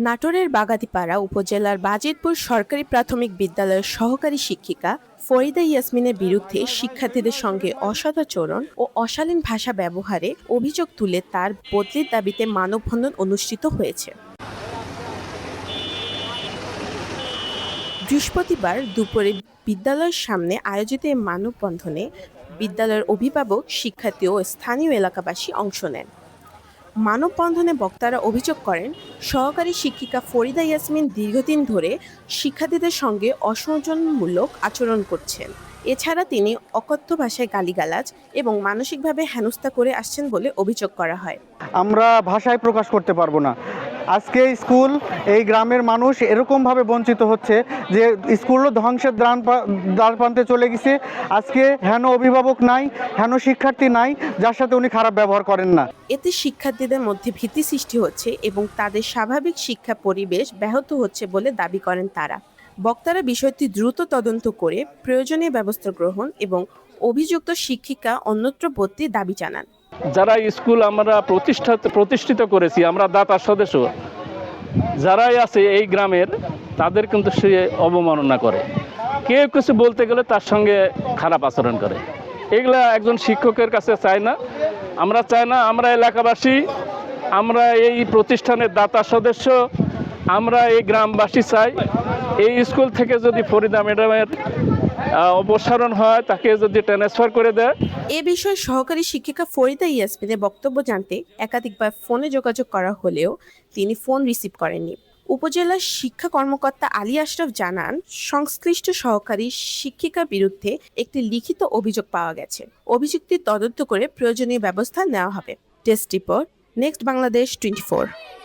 নাটোরের বাগাতিপাড়া উপজেলার বাজিতপুর সরকারি প্রাথমিক বিদ্যালয়ের সহকারী শিক্ষিকা ফরিদা ইয়াসমিনের বিরুদ্ধে শিক্ষার্থীদের সঙ্গে অসদাচরণ ও অশালীন ভাষা ব্যবহারে অভিযোগ তুলে তার বদলির দাবিতে মানববন্ধন অনুষ্ঠিত হয়েছে। বৃহস্পতিবার দুপুরে বিদ্যালয়ের সামনে আয়োজিত এই মানববন্ধনে বিদ্যালয়ের অভিভাবক, শিক্ষার্থী ও স্থানীয় এলাকাবাসী অংশ নেন। মানববন্ধনে বক্তারা অভিযোগ করেন, সহকারী শিক্ষিকা ফরিদা ইয়াসমিন দীর্ঘদিন ধরে শিক্ষার্থীদের সঙ্গে অসৌজন্যমূলক আচরণ করছেন। এছাড়া তিনি অকথ্য ভাষায় গালিগালাজ এবং মানসিকভাবে হেনস্থা করে আসছেন বলে অভিযোগ করা হয়। আমরা ভাষায় প্রকাশ করতে পারবো না। আজকে স্কুল, এই গ্রামের মানুষ এরকমভাবে বঞ্চিত হচ্ছে যে স্কুলও ধ্বংসের দ্বার প্রান্তে চলে গেছে। আজকে হেন অভিভাবক নাই, হেন শিক্ষার্থী নাই যার সাথে উনি খারাপ ব্যবহার করেন না। এতে শিক্ষার্থীদের মধ্যে ভীতি সৃষ্টি হচ্ছে এবং তাদের স্বাভাবিক শিক্ষা পরিবেশ ব্যাহত হচ্ছে বলে দাবি করেন তারা। বক্তারা বিষয়টি দ্রুত তদন্ত করে প্রয়োজনীয় ব্যবস্থা গ্রহণ এবং অভিযুক্ত শিক্ষিকা অন্যত্র বদলির দাবি জানান। যারা স্কুল আমরা প্রতিষ্ঠিত করেছি, আমরা দাতা সদস্য যারাই আছে এই গ্রামের, তাদের কিন্তু সে অবমাননা করে। কেউ কিছু বলতে গেলে তার সঙ্গে খারাপ আচরণ করে। এগুলা একজন শিক্ষকের কাছে চায় না, আমরা চাই না। আমরা এলাকাবাসী, আমরা এই প্রতিষ্ঠানের দাতা সদস্য, আমরা এই গ্রামবাসী চাই এই স্কুল থেকে যদি ফরিদা ম্যাডামের অপসারণ হয়, তাকে যদি ট্রান্সফার করে দেয়। এ বিষয়ে সহকারী শিক্ষিকা ফরিদা ইয়াসমিনের বক্তব্য জানতে একাধিকবার ফোনে যোগাযোগ করা হলেও তিনি ফোন রিসিভ করেননি। উপজেলা শিক্ষা কর্মকর্তা আলী আশরাফ জানান, সংশ্লিষ্ট সহকারী শিক্ষিকার বিরুদ্ধে একটি লিখিত অভিযোগ পাওয়া গেছে। অভিযোগটি তদন্ত করে প্রয়োজনীয় ব্যবস্থা নেওয়া হবে। Desk report, next Bangladesh 24।